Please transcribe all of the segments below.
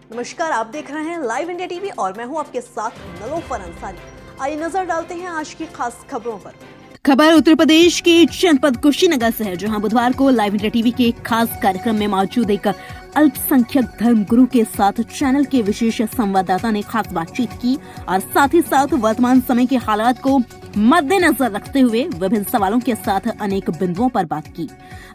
नमस्कार, आप देख रहे हैं लाइव इंडिया टीवी और मैं हूं आपके साथ नलोफर अंसारी। आइए नजर डालते हैं आज की खास खबरों पर। खबर उत्तर प्रदेश के जनपद कुशीनगर से है, जहां बुधवार को लाइव इंडिया टीवी के एक खास कार्यक्रम में मौजूद एक अल्पसंख्यक धर्मगुरु के साथ चैनल के विशेष संवाददाता ने खास बातचीत की और साथ ही साथ वर्तमान समय के हालात को मद्देनजर रखते हुए विभिन्न सवालों के साथ अनेक बिंदुओं पर बात की।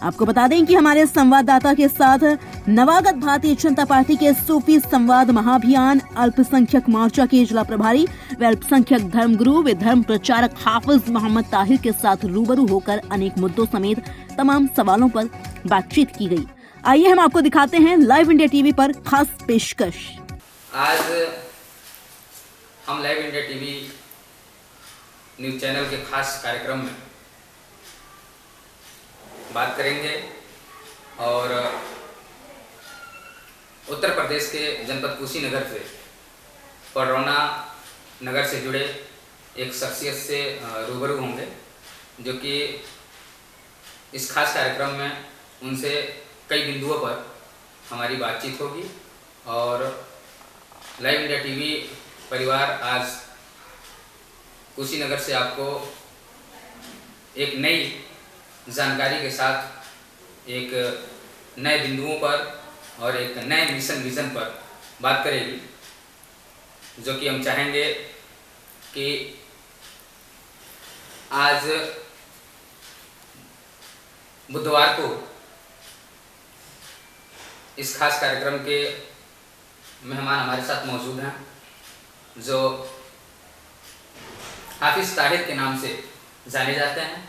आपको बता दें कि हमारे संवाददाता के साथ नवागत भारतीय जनता पार्टी के सूफी संवाद महाअभियान अल्पसंख्यक मोर्चा के जिला प्रभारी व अल्पसंख्यक धर्मगुरु व धर्म प्रचारक हाफिज मोहम्मद ताहिर के साथ रूबरू होकर अनेक मुद्दों समेत तमाम सवालों पर बातचीत की गई। आइए हम आपको दिखाते हैं लाइव इंडिया टीवी पर खास पेशकश। आज हम live India TV news channel के खास कार्यक्रम में बात करेंगे और उत्तर प्रदेश के जनपद कुशीनगर से पडरौना नगर से जुड़े एक शख्सियत से रूबरू होंगे, जो कि इस खास कार्यक्रम में उनसे कई बिंदुओं पर हमारी बातचीत होगी। और लाइव इंडिया टीवी परिवार आज कुशीनगर से आपको एक नई जानकारी के साथ एक नए बिंदुओं पर और एक नए मिशन विजन पर बात करेगी, जो कि हम चाहेंगे कि आज बुधवार को इस खास कार्यक्रम के मेहमान हमारे साथ मौजूद हैं, जो हाफिज ताहिर के नाम से जाने जाते हैं।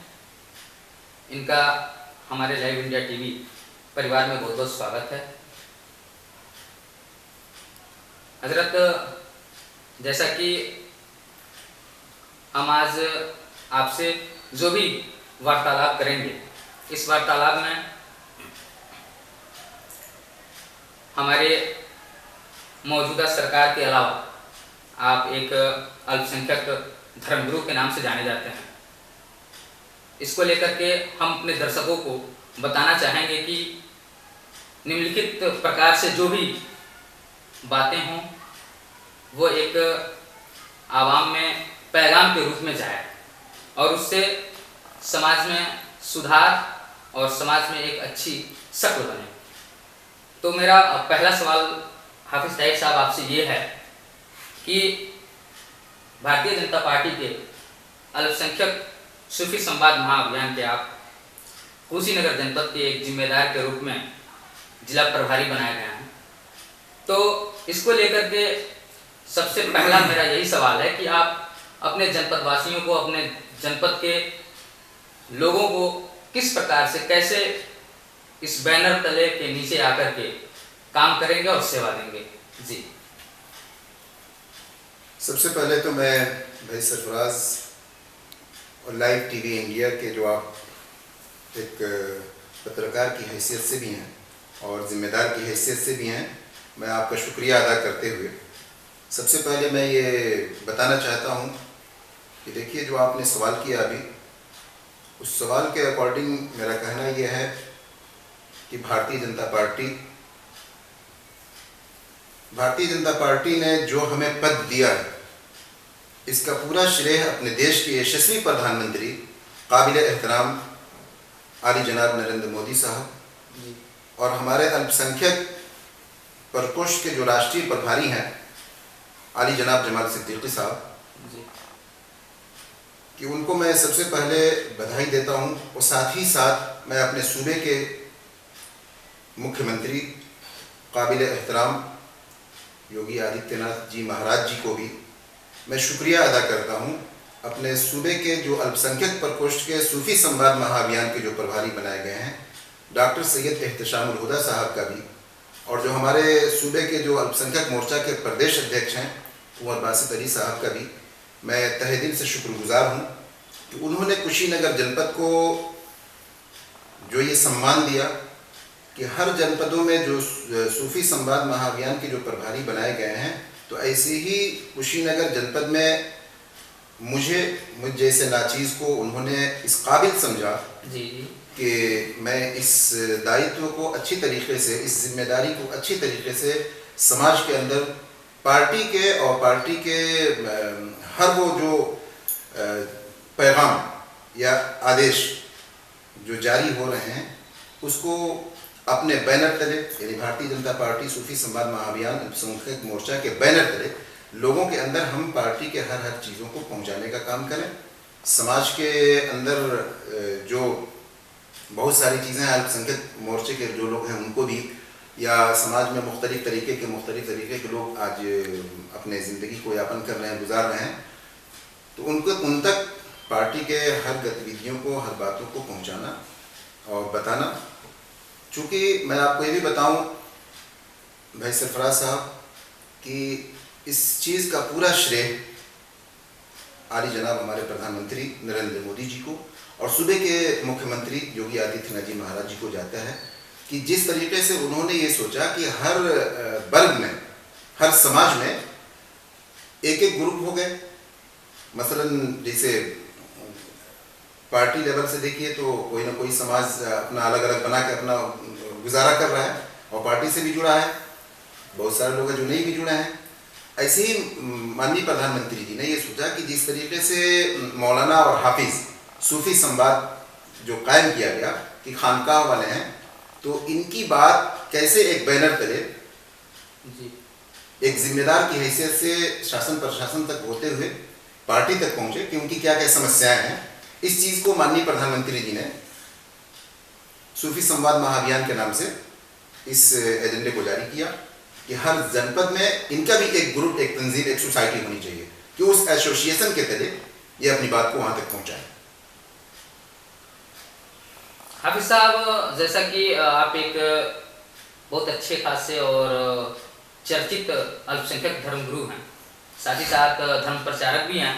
इनका हमारे लाइव इंडिया टीवी परिवार में बहुत बहुत स्वागत है। हजरत, जैसा कि हम आज आपसे जो भी वार्तालाप करेंगे, इस वार्तालाप में हमारे मौजूदा सरकार के अलावा आप एक अल्पसंख्यक धर्मगुरु के नाम से जाने जाते हैं। इसको लेकर के हम अपने दर्शकों को बताना चाहेंगे कि निम्नलिखित प्रकार से जो भी बातें हों वो एक आवाम में पैगाम के रूप में जाए और उससे समाज में सुधार और समाज में एक अच्छी शक्ल बने। तो मेरा पहला सवाल हाफिज ताहिर साहब आपसे ये है कि भारतीय जनता पार्टी के अल्पसंख्यक सूफी संवाद महाअभियान के आप कुशीनगर जनपद के एक जिम्मेदार के रूप में जिला प्रभारी बनाए गए हैं। तो इसको लेकर के सबसे पहला मेरा यही सवाल है कि आप अपने जनपद वासियों को, अपने जनपद के लोगों को किस प्रकार से, कैसे इस बैनर तले के नीचे आकर के काम करेंगे और सेवा देंगे। जी, सबसे पहले तो मैं भाई सरफराज और लाइव टीवी इंडिया के जो आप एक पत्रकार की हैसियत से भी हैं और ज़िम्मेदार की हैसियत से भी हैं, मैं आपका शुक्रिया अदा करते हुए सबसे पहले मैं ये बताना चाहता हूँ कि देखिए, जो आपने सवाल किया अभी, उस सवाल के अकॉर्डिंग मेरा कहना यह है कि भारतीय जनता पार्टी ने जो हमें पद दिया है, इसका पूरा श्रेय अपने देश के यशस्वी प्रधानमंत्री काबिल एहतराम आली जनाब नरेंद्र मोदी साहब और हमारे अल्पसंख्यक प्रकोष्ठ के जो राष्ट्रीय प्रभारी हैं आली जनाब जमाल सिद्दीकी साहब, कि उनको मैं सबसे पहले बधाई देता हूं। और साथ ही साथ मैं अपने सूबे के मुख्यमंत्री काबिल एहतराम योगी आदित्यनाथ जी महाराज जी को भी मैं शुक्रिया अदा करता हूं। अपने सूबे के जो अल्पसंख्यक प्रकोष्ठ के सूफी संवाद महाअभियान के जो प्रभारी बनाए गए हैं डॉक्टर सैयद एहतशामुल हुदा साहब का भी, और जो हमारे सूबे के जो अल्पसंख्यक मोर्चा के प्रदेश अध्यक्ष हैं कुंवर बासित अली साहब का भी मैं तहे दिल से शुक्रगुजार हूँ कि उन्होंने कुशीनगर जनपद को जो ये सम्मान दिया कि हर जनपदों में जो सूफी संवाद महाअभियान के जो प्रभारी बनाए गए हैं, तो ऐसे ही कुशीनगर जनपद में मुझ जैसे नाचीज़ को उन्होंने इस काबिल समझा कि मैं इस दायित्व को अच्छी तरीके से, इस जिम्मेदारी को अच्छी तरीके से समाज के अंदर पार्टी के और पार्टी के हर वो जो पैगाम या आदेश जो जारी हो रहे हैं उसको अपने बैनर तले, यानी भारतीय जनता पार्टी सूफी संवाद महाअभियान अल्पसंख्यक मोर्चा के बैनर तले लोगों के अंदर हम पार्टी के हर चीज़ों को पहुंचाने का काम करें। समाज के अंदर जो बहुत सारी चीज़ें अल्पसंख्यक मोर्चे के जो लोग हैं उनको भी, या समाज में मुख्तलिफ तरीके के लोग आज अपने ज़िंदगी को यापन कर रहे हैं, गुजार रहे हैं, तो उन तक पार्टी के हर गतिविधियों को, हर बातों को पहुंचाना और बताना। चूँकि मैं आपको ये भी बताऊं भाई सरफराज साहब कि इस चीज़ का पूरा श्रेय आली जनाब हमारे प्रधानमंत्री नरेंद्र मोदी जी को और सूबे के मुख्यमंत्री योगी आदित्यनाथ जी महाराज जी को जाता है कि जिस तरीके से उन्होंने ये सोचा कि हर वर्ग में, हर समाज में एक एक ग्रुप हो गए। मसलन जैसे पार्टी लेवल से देखिए तो कोई ना कोई समाज अपना अलग अलग बना के अपना गुजारा कर रहा है और पार्टी से भी जुड़ा है, बहुत सारे लोग हैं जो नहीं भी जुड़े हैं। ऐसे ही माननीय प्रधानमंत्री जी ने ये सोचा कि जिस तरीके से मौलाना और हाफिज सूफी संवाद जो कायम किया गया कि खानकाह वाले हैं, तो इनकी बात कैसे एक बैनर तले एक जिम्मेदार की हैसियत से शासन प्रशासन तक होते हुए पार्टी तक पहुंचे कि उनकी क्या क्या समस्याएं हैं। इस चीज़ को माननीय प्रधानमंत्री जी ने सूफी संवाद महाअभियान के नाम से इस एजेंडे को जारी किया कि हर जनपद में इनका भी एक ग्रुप, एक तंजीम, एक सोसाइटी होनी चाहिए कि उस एसोसिएशन के तले ये अपनी बात को वहां तक पहुंचाए। हाफिज साहब, जैसा कि आप एक बहुत अच्छे खासे और चर्चित अल्पसंख्यक धर्मगुरु हैं, साथ ही साथ धर्म प्रचारक भी हैं,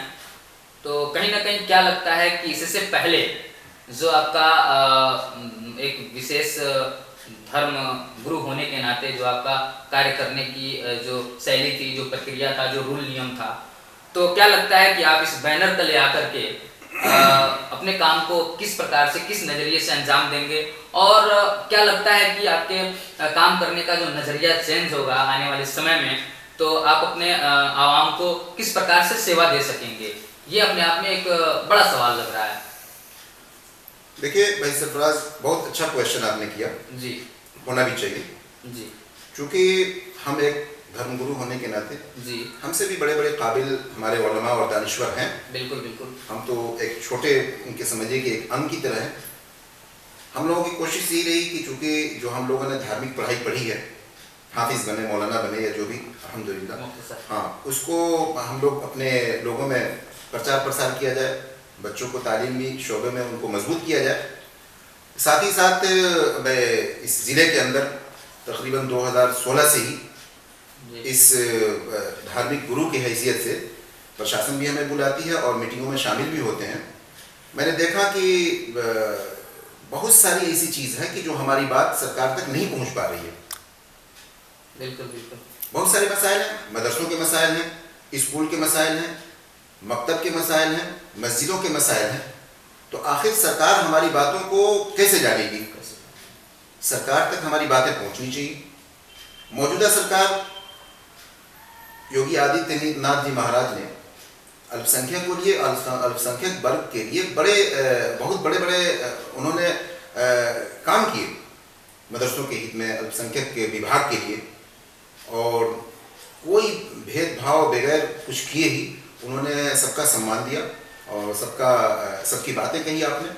तो कहीं ना कहीं क्या लगता है कि इससे पहले जो आपका एक विशेष धर्म गुरु होने के नाते जो आपका कार्य करने की जो शैली थी, जो प्रक्रिया था, जो रूल नियम था, तो क्या लगता है कि आप इस बैनर तले आकर के अपने काम को किस प्रकार से, किस नज़रिए से अंजाम देंगे, और क्या लगता है कि आपके काम करने का जो नज़रिया चेंज होगा आने वाले समय में, तो आप अपने आवाम को किस प्रकार से सेवा दे सकेंगे? ये अपने आप में एक बड़ा सवाल लग रहा है। देखिए भाई सरफराज, बहुत अच्छा क्वेश्चन आपने किया जी, होना भी चाहिए जी, क्योंकि हम एक धर्मगुरु होने के नाते जी, हमसे भी बड़े बड़े काबिल हमारे उलमा और दानिश्वर हैं। बिल्कुल बिल्कुल। हम तो एक छोटे, उनके समझिए कि एक अंग की तरह हैं। हम लोगों की कोशिश यही रही कि चूँकि जो हम लोगों ने धार्मिक पढ़ाई पढ़ी है, हाफिज बने, मौलाना बने या जो भी, अल्हम्दुलिल्लाह, हाँ, उसको हम लोग अपने लोगों में प्रचार प्रसार किया जाए, बच्चों को तालीमी शोबे में उनको मजबूत किया जाए। साथ ही साथ मैं इस ज़िले के अंदर तकरीबन 2016 से ही इस धार्मिक गुरु की हैसियत से प्रशासन भी हमें बुलाती है और मीटिंगों में शामिल भी होते हैं। मैंने देखा कि बहुत सारी ऐसी चीज़ है कि जो हमारी बात सरकार तक नहीं पहुंच पा रही है। बिल्कुल बिल्कुल। बहुत सारे मसाइल हैं, मदरसों के मसाइल हैं, स्कूल के मसाइल हैं, मकतब के मसाइल हैं, मस्जिदों के मसाइल हैं। तो आखिर सरकार हमारी बातों को कैसे जानेगी? सरकार तक हमारी बातें पहुंचनी चाहिए। मौजूदा सरकार योगी आदित्यनाथ जी महाराज ने अल्पसंख्यक को लिए, अल्पसंख्यक वर्ग के लिए बहुत बड़े उन्होंने काम किए मदरसों के हित में, अल्पसंख्यक के विभाग के लिए, और कोई भेदभाव बगैर कुछ किए ही उन्होंने सबका सम्मान दिया और सबकी बातें कही आपने।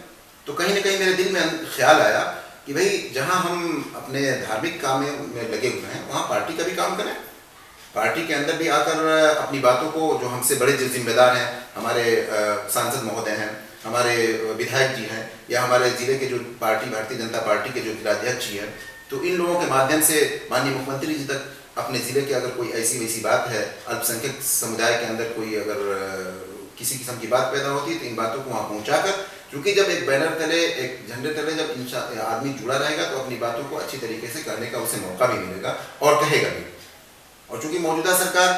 तो कहीं ना कहीं मेरे दिल में ख्याल आया कि भाई जहां हम अपने धार्मिक काम में लगे हुए हैं वहां पार्टी का भी काम करें, पार्टी के अंदर भी आकर अपनी बातों को, जो हमसे बड़े जो जिम्मेदार हैं, हमारे सांसद महोदय हैं, हमारे विधायक जी हैं, या हमारे ज़िले के जो भारतीय जनता पार्टी के जो जिलाध्यक्ष जी हैं, तो इन लोगों के माध्यम से माननीय मुख्यमंत्री जी तक अपने ज़िले के अगर कोई ऐसी वैसी बात है, अल्पसंख्यक समुदाय के अंदर कोई अगर किसी किस्म की बात पैदा होती है, तो इन बातों को वहाँ पहुँचाकर, क्योंकि जब एक बैनर तले, एक झंडे तले जब आदमी जुड़ा रहेगा तो अपनी बातों को अच्छी तरीके से करने का उसे मौका भी मिलेगा और कहेगा भी। और चूँकि मौजूदा सरकार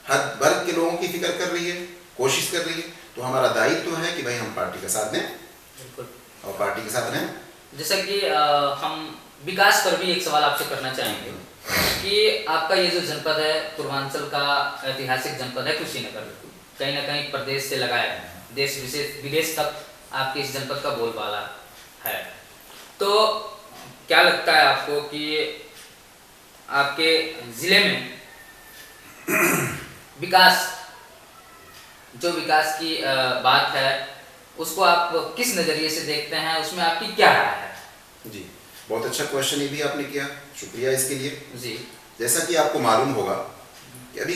हर वर्ग के लोगों की फिक्र कर रही है, कोशिश कर रही है, तो हमारा दायित्व है कि भाई हम पार्टी का साथ दें और पार्टी के साथ रहें। जैसा कि हम विकास पर भी एक सवाल आपसे करना चाहेंगे कि आपका ये जो जनपद है, पूर्वांचल का ऐतिहासिक जनपद है कुशीनगर, कहीं ना कहीं प्रदेश से लगा है, देश विदेश तक आपके इस जनपद का बोलबाला है। तो क्या लगता है आपको कि आपके जिले में विकास की बात है, उसको आप किस नज़रिए से देखते हैं, उसमें आपकी क्या राय है? जी, बहुत अच्छा क्वेश्चन ये भी आपने किया, शुक्रिया इसके लिए। जी, जैसा कि आपको मालूम होगा कि अभी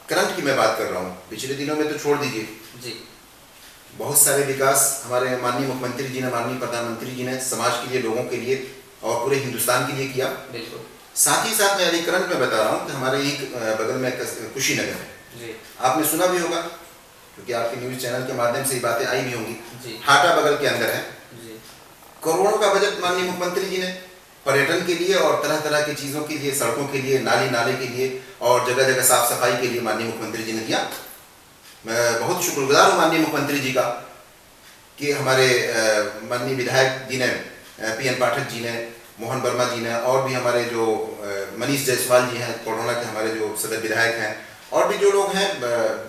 करंट की मैं बात कर रहा हूँ, पिछले दिनों में तो छोड़ दीजिए जी, बहुत सारे विकास हमारे माननीय मुख्यमंत्री जी ने, माननीय प्रधानमंत्री जी ने समाज के लिए, लोगों के लिए और पूरे हिंदुस्तान के लिए किया। बिल्कुल। साथ ही साथ मैं अभी करंट में बता रहा हूँ कि हमारे ही बगल में कुशीनगर है, जी, आपने सुना भी होगा क्योंकि आपके न्यूज़ चैनल के माध्यम से ये बातें आई भी होंगी। जी, हाटा बगल के अंदर है, जी, करोड़ों का बजट माननीय मुख्यमंत्री जी ने पर्यटन के लिए और तरह तरह की चीज़ों के लिए, सड़कों के लिए, नाले के लिए और जगह जगह साफ सफाई के लिए माननीय मुख्यमंत्री जी ने दिया। मैं बहुत शुक्रगुजार हूँ माननीय मुख्यमंत्री जी का कि हमारे माननीय विधायक जी ने, PN पाठक जी ने, मोहन वर्मा जी ने और भी हमारे जो मनीष जायसवाल जी हैं, कोरोना के हमारे जो सदर विधायक हैं, और भी जो लोग हैं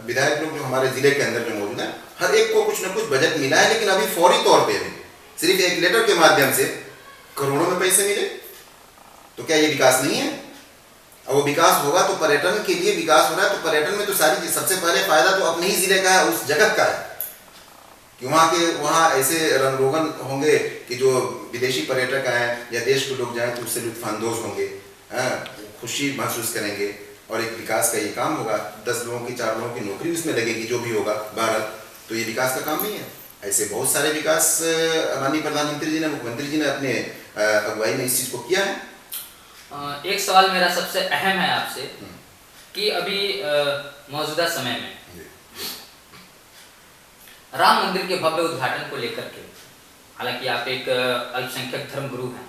विधायक लोग जो हमारे ज़िले के अंदर जो मौजूद हैं, हर एक को कुछ न कुछ बजट मिला है। लेकिन अभी फौरी तौर पे भी सिर्फ एक लेटर के माध्यम से करोड़ों में पैसे मिले, तो क्या ये विकास नहीं है? और वो विकास होगा तो पर्यटन के लिए विकास हो रहा है, तो पर्यटन में तो सारी चीज, सबसे पहले फायदा तो अपने ही जिले का है, उस जगत का है कि वहाँ ऐसे रंग रोगन होंगे कि जो विदेशी पर्यटक आए या देश के लोग जाएं तो उससे लुत्फानंदोज होंगे, खुशी महसूस करेंगे और एक विकास का ये काम होगा। 10 लोगों की, 4 लोगों की नौकरी उसमें लगेगी, जो भी होगा 12, तो ये विकास का काम नहीं है। ऐसे बहुत सारे विकास माननीय प्रधानमंत्री जी ने, मुख्यमंत्री जी ने अपने अगुवाई में इस चीज़ को किया है। एक सवाल मेरा सबसे अहम है आपसे कि अभी मौजूदा समय में राम मंदिर के भव्य उद्घाटन को लेकर के, हालांकि आप एक अल्पसंख्यक धर्मगुरु हैं,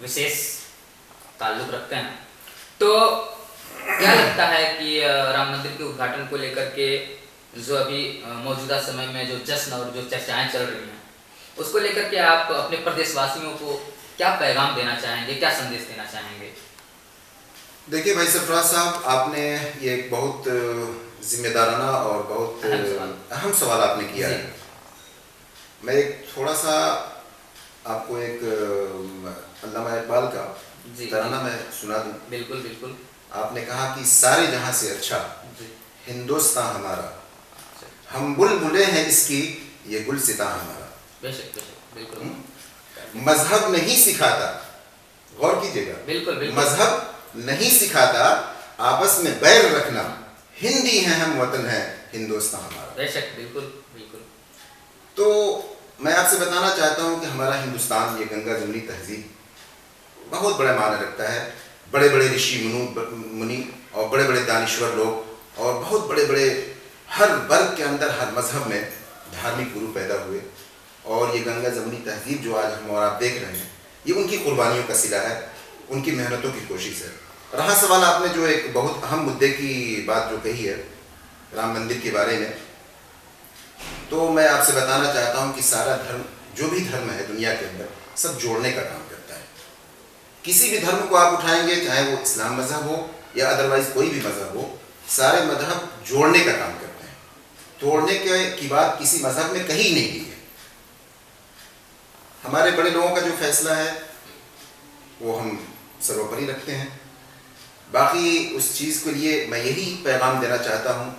विशेष ताल्लुक रखते हैं, तो क्या लगता है कि राम मंदिर के उद्घाटन को लेकर के जो अभी मौजूदा समय में जो जश्न और जो चर्चाएं चल रही हैं, उसको लेकर के आप अपने प्रदेशवासियों को क्या पैगाम देना चाहेंगे, क्या संदेश देना चाहेंगे? देखिए भाई सरफराज साहब, आपने ये एक बहुत जिम्मेदाराना और बहुत अहम सवाल आपने किया है। मैं एक थोड़ा सा आपको एक अल्लामा इकबाल का तराना मैं सुना दूं। बिल्कुल बिल्कुल। आपने कहा कि सारे जहां से अच्छा हिंदुस्तान हमारा, हम बुलबुले हैं इसकी, ये गुलसितां हमारा। बेशक बेशक, बिल्कुल। मजहब नहीं सिखाता, गौर कीजिएगा, बिल्कुल बिल्कुल, मजहब नहीं सिखाता आपस में बैर रखना, हिंदी हैं हम, वतन है हिंदुस्तान हमारा। बेशक, बिल्कुल बिल्कुल। तो मैं आपसे बताना चाहता हूं कि हमारा हिंदुस्तान, ये गंगा जमुनी तहजीब बहुत बड़ा मायने रखता है। बड़े बड़े ऋषि मुनि और बड़े बड़े दानिश्वर लोग और बहुत बड़े बड़े हर वर्ग के अंदर, हर मजहब में धार्मिक गुरु पैदा हुए, और ये गंगा जमुनी तहजीब जो आज हम और आप देख रहे हैं, ये उनकी कुर्बानियों का सिला है, उनकी मेहनतों की कोशिश है। रहा सवाल आपने जो एक बहुत अहम मुद्दे की बात जो कही है राम मंदिर के बारे में, तो मैं आपसे बताना चाहता हूं कि सारा धर्म, जो भी धर्म है दुनिया के अंदर, सब जोड़ने का काम करता है। किसी भी धर्म को आप उठाएंगे, चाहे वो इस्लाम मजहब हो या अदरवाइज कोई भी मजहब हो, सारे मजहब जोड़ने का काम करते हैं। तोड़ने की बात किसी मजहब में कहीं नहीं की है। हमारे बड़े लोगों का जो फैसला है वो हम सर्वोपरि रखते हैं। बाकी उस चीज़ के लिए मैं यही पैगाम देना चाहता हूँ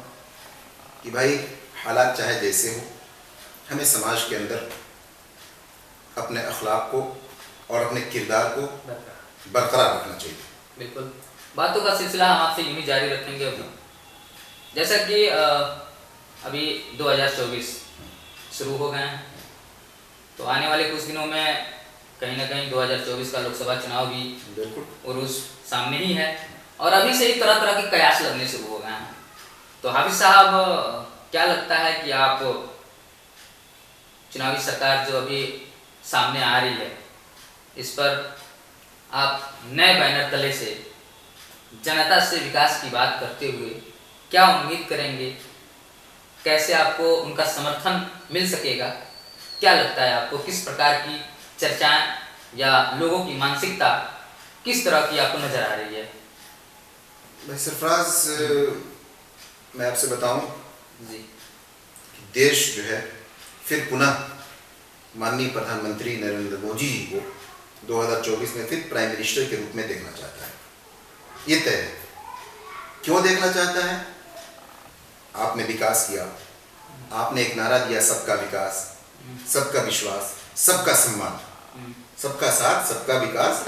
कि भाई हालात चाहे जैसे हो, हमें समाज के अंदर अपने अखलाक को और अपने किरदार को बरकरार रखना चाहिए। बिल्कुल, बातों का सिलसिला हम आपसे यूं ही जारी रखेंगे। अभी जैसा कि अभी 2024 शुरू हो गए हैं, तो आने वाले कुछ दिनों में कहीं ना कहीं 2024 का लोकसभा चुनाव भी बिल्कुल उरूस सामने ही है, और अभी से ही तरह तरह के कयास लगने शुरू हो गए हैं। तो हाफिज साहब, क्या लगता है कि आप चुनावी सरकार जो अभी सामने आ रही है, इस पर आप नए बैनर तले से जनता से विकास की बात करते हुए क्या उम्मीद करेंगे? कैसे आपको उनका समर्थन मिल सकेगा? क्या लगता है आपको, किस प्रकार की चर्चाएं या लोगों की मानसिकता किस तरह की आपको नजर आ रही है? भाई सरफराज, मैं आपसे बताऊं जी कि देश जो है फिर पुनः माननीय प्रधानमंत्री नरेंद्र मोदी जी को 2024 में फिर प्राइम मिनिस्टर के रूप में देखना चाहता है। ये तय है। क्यों देखना चाहता है? आपने विकास किया, आपने एक नारा दिया, सबका विकास, सबका विश्वास, सबका सम्मान, सबका साथ, सबका विकास,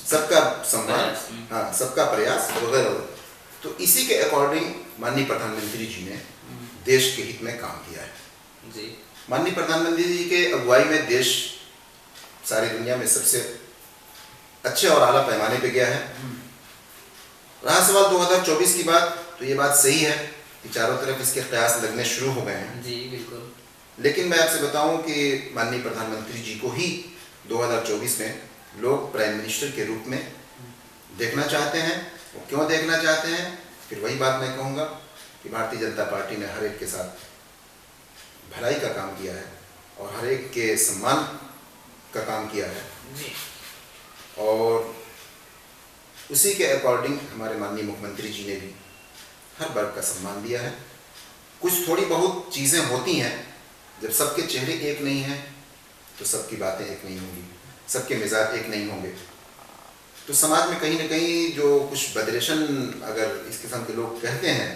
सबका सम्मान, हाँ, सबका प्रयास वगैरह। तो इसी के अकॉर्डिंग माननीय प्रधानमंत्री जी ने देश के हित में काम किया है। जी माननीय प्रधानमंत्री जी के अगुवाई में देश सारी दुनिया में सबसे अच्छे और आला पैमाने पे गया है। रहा सवाल 2024 की बात, तो ये बात सही है कि चारों तरफ इसके कयास लगने शुरू हो गए हैं। जी बिल्कुल। लेकिन मैं आपसे बताऊं कि माननीय प्रधानमंत्री जी को ही 2024 में लोग प्राइम मिनिस्टर के रूप में देखना चाहते हैं। वो क्यों देखना चाहते हैं? फिर वही बात मैं कहूँगा कि भारतीय जनता पार्टी ने हर एक के साथ भलाई का काम किया है और हर एक के सम्मान का काम किया है, जी और उसी के अकॉर्डिंग हमारे माननीय मुख्यमंत्री जी ने भी हर वर्ग का सम्मान दिया है। कुछ थोड़ी बहुत चीज़ें होती हैं, जब सबके चेहरे एक नहीं हैं तो सबकी बातें एक नहीं होंगी, सबके मिजाज एक नहीं होंगे। तो समाज में कहीं ना कहीं जो कुछ बदरेशन अगर इस किस्म के लोग कहते हैं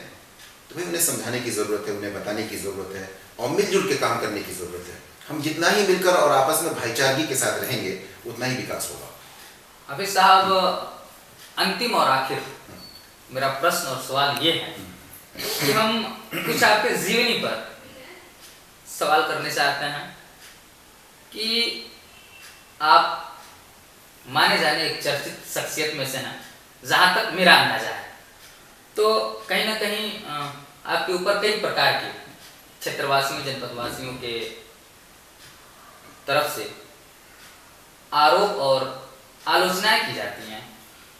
तो भाई उन्हें समझाने की ज़रूरत है, उन्हें बताने की ज़रूरत है और मिलजुल के काम करने की ज़रूरत है। हम जितना ही मिलकर और आपस में भाईचारगी के साथ रहेंगे उतना ही विकास होगा। हाफिज साहब, अंतिम और आखिर मेरा प्रश्न और सवाल ये है कि हम कुछ आपके जीवनी पर सवाल करने चाहते हैं कि आप माने जाने एक चर्चित शख्सियत में से हैं, जहाँ तक मेरा अंदाजा है। तो कहीं ना कहीं आपके ऊपर कई प्रकार के क्षेत्रवासियों, जनपदवासियों के तरफ से आरोप और आलोचनाएं की जाती हैं।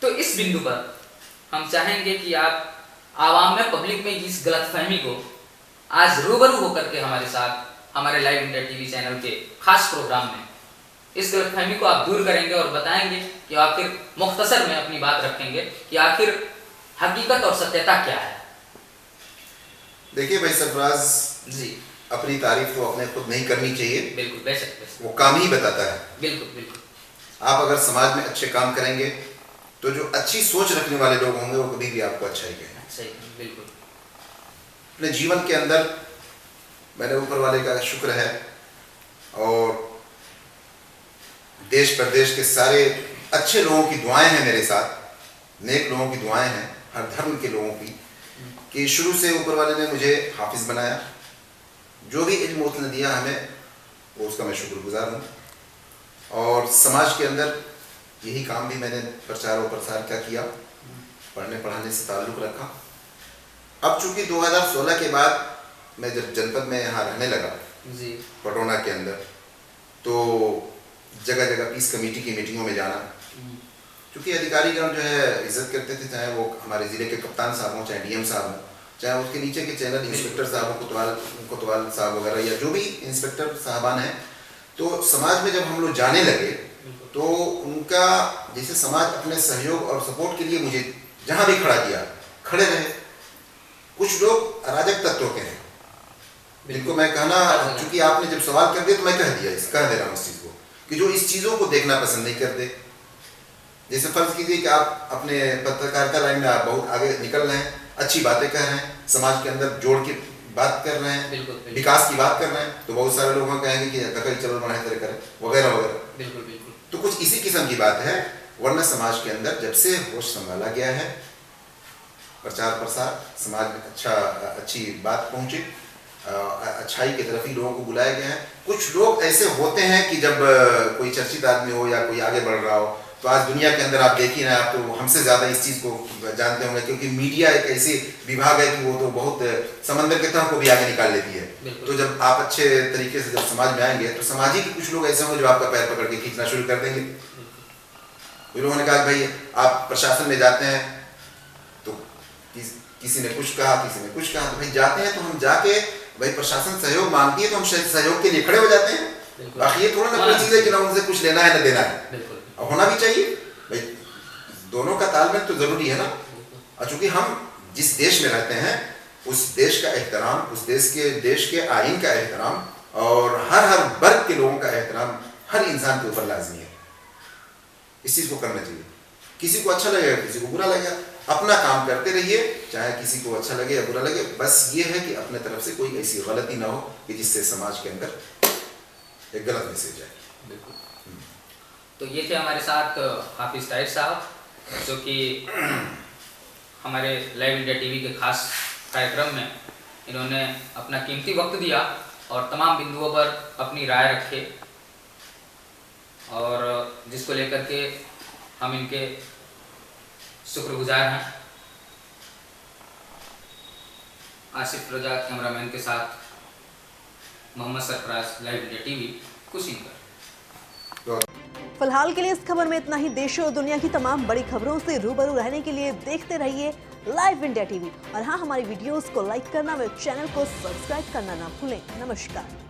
तो इस बिंदु पर हम चाहेंगे कि आप आवाम में, पब्लिक में इस गलतफहमी को आज रूबरू होकर के हमारे साथ हमारे लाइव इंडिया टीवी चैनल के खास प्रोग्राम में इस गलतफहमी को आप दूर करेंगे और बताएंगे कि आखिर मुख्तसर में अपनी बात रखेंगे कि आखिर हकीकत और सत्यता क्या है। देखिए भाई सरफराज जी, अपनी तारीफ तो अपने खुद नहीं करनी चाहिए, बिल्कुल, बेशक बेशक, वो काम ही बताता है। बिल्कुल बिल्कुल। आप अगर समाज में अच्छे काम करेंगे तो जो अच्छी सोच रखने वाले लोग होंगे वो कभी भी आपको अच्छा ही कहेंगे। अच्छा ही, बिल्कुल। अपने जीवन के अंदर मैंने ऊपर वाले का शुक्र है और देश प्रदेश के सारे अच्छे लोगों की दुआएं हैं मेरे साथ, नेक लोगों की दुआएं हैं, हर धर्म के लोगों की, कि शुरू से ऊपर वाले ने मुझे हाफिज बनाया। जो भी इल्म उसने दिया हमें, वो उसका मैं शुक्रगुजार हूँ। और समाज के अंदर यही काम भी मैंने प्रचार और प्रसार का किया, पढ़ने पढ़ाने से ताल्लुक़ रखा। अब चूँकि 2016 के बाद मैं जब जनपद में यहाँ रहने लगा जी, पटौना के अंदर, तो जगह जगह पीस कमेटी की मीटिंगों में जाना, क्योंकि अधिकारीगण जो है इज्जत करते थे, चाहे वो हमारे ज़िले के कप्तान साहब हों, चाहे डीएम साहब हों, चाहे उसके नीचे के चैनल इंस्पेक्टर साहब हों, कोतवाल साहब वगैरह, या जो भी इंस्पेक्टर साहबान हैं। तो समाज में जब हम लोग जाने लगे तो उनका जैसे समाज अपने सहयोग और सपोर्ट के लिए मुझे जहाँ भी खड़ा किया, खड़े रहे। कुछ लोग अराजक तत्वों के हैं, जिनको मैं कहना, चूँकि आपने जब सवाल कर दिया तो मैं कह दे रहा हूँ इस चीज़ को, कि जो इस चीज़ों को देखना पसंद नहीं करते। जैसे फर्ज कीजिए कि आप अपने पत्रकारिता लाइन में आप बहुत आगे निकल रहे हैं, अच्छी बातें कर रहे हैं, समाज के अंदर जोड़ के बात कर रहे हैं, बिल्कुल, बिल्कुल। विकास की बात कर रहे हैं, तो बहुत सारे लोग कहेंगे कि ककई चलो बढ़ाए तरह करें वगैरह वगैरह। बिल्कुल बिल्कुल। तो कुछ इसी किस्म की बात है। वरना समाज के अंदर जब से होश संभाला गया है, प्रचार प्रसार, समाज में अच्छी बात पहुँचे, अच्छाई की तरफ ही लोगों को बुलाया गया है। कुछ लोग ऐसे होते हैं कि जब कोई चर्चित आदमी हो या कोई आगे बढ़ रहा हो, तो आज दुनिया के अंदर आप देखिए ना, आप तो हमसे ज़्यादा इस चीज़ को जानते होंगे, क्योंकि मीडिया एक ऐसी विभाग है कि वो तो बहुत समंदर के तह को भी आगे निकाल लेती है। तो जब आप अच्छे तरीके से जब समाज में आएंगे तो समाज ही के कुछ लोग ऐसे होंगे जो आपका पैर पकड़ के खींचना शुरू कर देंगे। कुछ लोगों ने कहा भाई आप प्रशासन में जाते हैं तो किसी ने कुछ कहा, किसी ने कुछ कहा, तो भाई जाते हैं तो हम जाके, भाई प्रशासन सहयोग मांगती है तो हम सहयोग के लिए खड़े हो जाते हैं। बिल्कुल। बाकी ये थोड़ा ना कोई चीज़ है कि ना उनसे कुछ लेना है ना देना है, बिल्कुल। और होना भी चाहिए भाई, दोनों का तालमेल तो जरूरी है ना। और चूंकि हम जिस देश में रहते हैं उस देश का एहतराम, उस देश के आईन का एहतराम और हर वर्ग के लोगों का एहतराम हर इंसान के ऊपर लाजमी है। इस चीज़ को करना चाहिए। किसी को अच्छा लगेगा, किसी को बुरा लगेगा, अपना काम करते रहिए, चाहे किसी को अच्छा लगे या बुरा लगे। बस ये है कि अपने तरफ से कोई ऐसी गलती ना हो कि जिससे समाज के अंदर एक गलत मैसेज जाए। बिल्कुल। तो ये थे हमारे साथ हाफिज ताहिर साहब, जो कि हमारे लाइव इंडिया टीवी के खास कार्यक्रम में इन्होंने अपना कीमती वक्त दिया और तमाम बिंदुओं पर अपनी राय रखे, और जिसको लेकर के हम इनके शुक्रगुजार हैं। आसिफ रजा कैमरामैन के साथ Mohammad Sarfaraz, live India TV, Kushinagar. फिलहाल के लिए इस खबर में इतना ही। देश और दुनिया की तमाम बड़ी खबरों से रूबरू रहने के लिए देखते रहिए लाइव इंडिया टीवी। और हाँ, हमारी वीडियोस को लाइक करना व चैनल को सब्सक्राइब करना ना भूलें। नमस्कार।